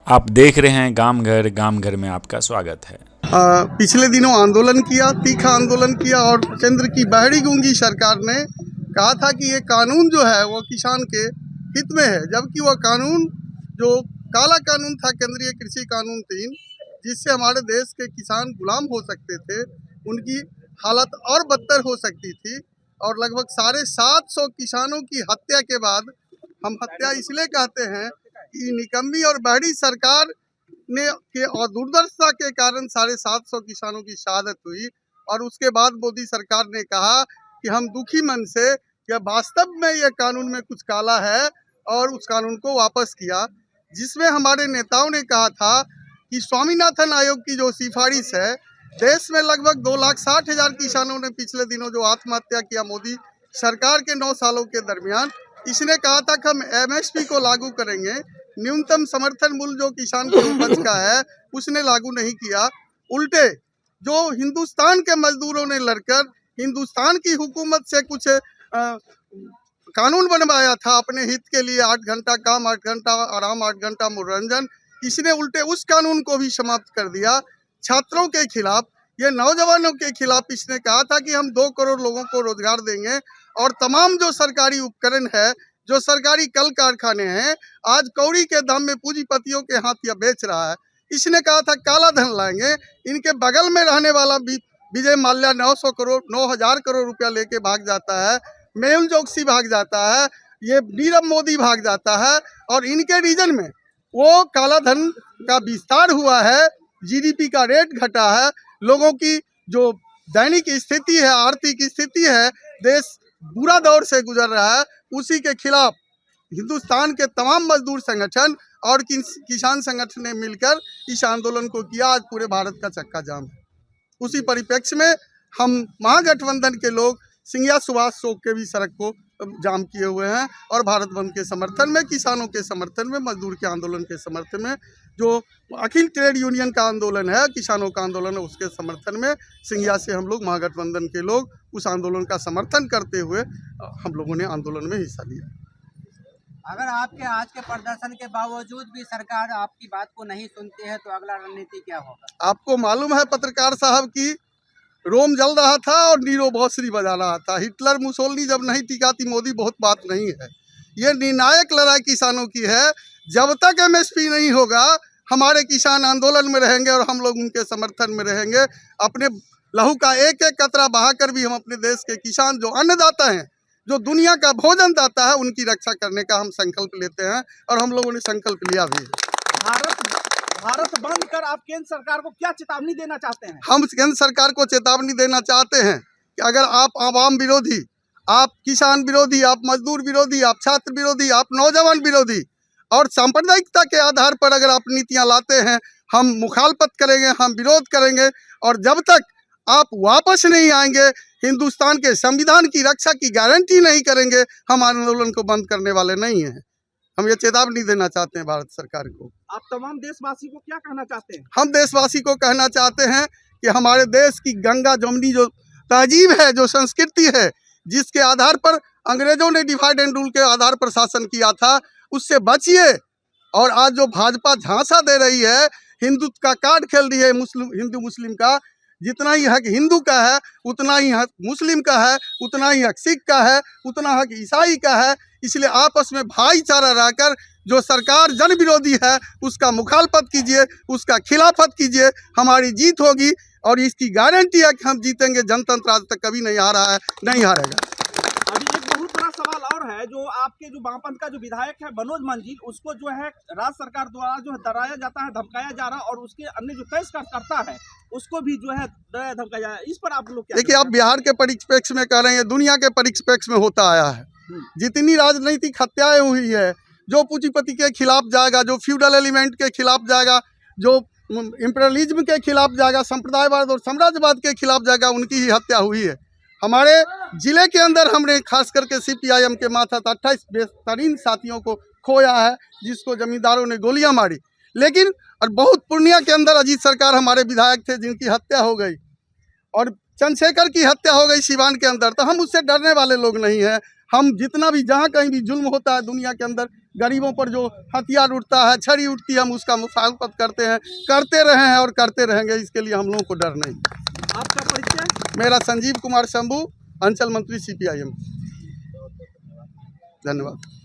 आप देख रहे हैं गांव घर में आपका स्वागत है। पिछले दिनों आंदोलन किया, तीखा आंदोलन किया और केंद्र की बहरी गूंगी सरकार ने कहा था कि ये कानून जो है वो किसान के हित में है, जबकि वह कानून जो काला कानून था, केंद्रीय कृषि कानून 3, जिससे हमारे देश के किसान गुलाम हो सकते थे, उनकी हालत और बदतर हो सकती थी। और लगभग 750 किसानों की हत्या के बाद, हम हत्या इसलिए कहते हैं कि निकम्मी और बहरी सरकार ने के और दुर्दशा के कारण 750 किसानों की शहादत हुई। और उसके बाद मोदी सरकार ने कहा कि हम दुखी मन से कि वास्तव में ये कानून में कुछ काला है, और उस कानून को वापस किया, जिसमें हमारे नेताओं ने कहा था कि स्वामीनाथन आयोग की जो सिफारिश है, देश में लगभग 2,60,000 किसानों ने पिछले दिनों जो आत्महत्या किया मोदी सरकार के 9 सालों के दरमियान, इसने कहा था कि हम MSP को लागू करेंगे, न्यूनतम समर्थन मूल्य जो किसान की उपज का है उसने लागू नहीं किया। उल्टे जो हिंदुस्तान के मजदूरों ने लड़कर हिंदुस्तान की हुकूमत से कुछ कानून बनवाया था अपने हित के लिए, 8 घंटा काम 8 घंटा आराम 8 घंटा मनोरंजन, इसने उल्टे उस कानून को भी समाप्त कर दिया। छात्रों के खिलाफ, ये नौजवानों के खिलाफ इसने कहा था कि हम 2 करोड़ लोगों को रोजगार देंगे, और तमाम जो सरकारी उपकरण है, जो सरकारी कल कारखाने हैं, आज कौड़ी के दाम में पूंजीपतियों के हाथ यह बेच रहा है। इसने कहा था काला धन लाएंगे। इनके बगल में रहने वाला विजय माल्या 9,000 करोड़ रुपया लेके भाग जाता है, मेहुल चोकसी भाग जाता है, ये नीरव मोदी भाग जाता है, और इनके रीजन में वो काला धन का विस्तार हुआ है, GDP का रेट घटा है, लोगों की जो दैनिक स्थिति है, आर्थिक स्थिति है, देश बुरा दौर से गुजर रहा है। उसी के खिलाफ हिंदुस्तान के तमाम मजदूर संगठन और किसान संगठन ने मिलकर इस आंदोलन को किया। आज पूरे भारत का चक्का जाम है। उसी परिप्रेक्ष्य में हम महागठबंधन के लोग सिंधिया सुभाष चौक के भी सड़क को जाम किए हुए हैं, और भारत बंद के समर्थन में, किसानों के समर्थन में, मजदूर के आंदोलन के समर्थन में, जो अखिल ट्रेड यूनियन का आंदोलन है, किसानों का आंदोलन है, उसके समर्थन में सिंधिया से हम लोग महागठबंधन के लोग उस आंदोलन का समर्थन करते हुए हम लोगों ने आंदोलन में हिस्सा लिया। अगर आपके आज के प्रदर्शन के बावजूद भी सरकार आपकी बात को नहीं सुनती है तो अगला रणनीति क्या होगा? आपको मालूम है पत्रकार साहब की रोम जल रहा था और नीरो बांसुरी बजा रहा था। हिटलर मुसोलिनी जब नहीं टिकाती मोदी बहुत बात नहीं है। ये निर्णायक लड़ाई किसानों की है। जब तक MSP नहीं होगा, हमारे किसान आंदोलन में रहेंगे और हम लोग उनके समर्थन में रहेंगे। अपने लहू का एक एक कतरा बहाकर भी हम अपने देश के किसान जो अन्नदाता हैं, जो दुनिया का भोजन दाता है, उनकी रक्षा करने का हम संकल्प लेते हैं, और हम लोगों ने संकल्प लिया भी है। भारत बंद कर आप केंद्र सरकार को क्या चेतावनी देना चाहते हैं? हम केंद्र सरकार को चेतावनी देना चाहते हैं कि अगर आप आवाम विरोधी, आप किसान विरोधी, आप मजदूर विरोधी, आप छात्र विरोधी, आप नौजवान विरोधी और सांप्रदायिकता के आधार पर अगर आप नीतियां लाते हैं, हम मुखालफत करेंगे, हम विरोध करेंगे। और जब तक आप वापस नहीं आएंगे, हिंदुस्तान के संविधान की रक्षा की गारंटी नहीं करेंगे, हम आंदोलन को बंद करने वाले नहीं हैं। हम ये चेतावनी देना चाहते हैं भारत सरकार को। आप तमाम देशवासी को क्या कहना चाहते हैं? हम देशवासी को कहना चाहते हैं कि हमारे देश की गंगा जमुनी जो तहजीब है, जो संस्कृति है, जिसके आधार पर अंग्रेजों ने डिवाइड एंड रूल के आधार पर शासन किया था, उससे बचिए। और आज जो भाजपा झांसा दे रही है, हिंदुत्व का कार्ड खेल रही है, हिंदू मुस्लिम का, जितना ही हक हिंदू का है उतना ही हक मुस्लिम का है, उतना ही हक सिख का है, उतना हक ईसाई का है। इसलिए आपस में भाईचारा रहकर जो सरकार जन विरोधी है उसका मुखालफत कीजिए, उसका खिलाफत कीजिए। हमारी जीत होगी, और इसकी गारंटी है कि हम जीतेंगे। जनतंत्र आज तक कभी नहीं हारा है, नहीं हारेगा। अभी एक बहुत बड़ा सवाल और है, जो आपके जो वामपंथ का जो विधायक है मनोज मंजिल, उसको जो है राज्य सरकार द्वारा जो है डराया जाता है, धमकाया जा रहा है, और उसके अन्य जो तय करता है उसको भी जो है डराया धमकाया जा रहा है। इस पर आप लोग क्या? देखिए, आप बिहार के परिप्रेक्ष्य में कह रहे हैं, दुनिया के परिप्रेक्ष्य में होता आया है। जितनी राजनीतिक हत्याएं हुई है, जो पूंजीपति के खिलाफ जाएगा, जो फ्यूडल एलिमेंट के खिलाफ जाएगा, जो इंपीरियलिज्म के खिलाफ जाएगा, संप्रदायवाद और साम्राज्यवाद के खिलाफ जाएगा, उनकी ही हत्या हुई है। हमारे जिले के अंदर हमने खास करके CPIM के मातहत 28 बेहतरीन साथियों को खोया है, जिसको जमींदारों ने गोलियां मारी। लेकिन और बहुत पूर्णिया के अंदर अजीत सरकार हमारे विधायक थे, जिनकी हत्या हो गई, और चंद्रशेखर की हत्या हो गई सिवान के अंदर। तो हम उससे डरने वाले लोग नहीं हैं। हम जितना भी जहाँ कहीं भी जुल्म होता है दुनिया के अंदर, गरीबों पर जो हथियार उठता है, छड़ी उठती है, हम उसका मुखालफत करते हैं, करते रहे हैं और करते रहेंगे। इसके लिए हम लोगों को डर नहीं। आपका परिचय? मेरा संजीव कुमार शंभू, अंचल मंत्री CPIM। धन्यवाद।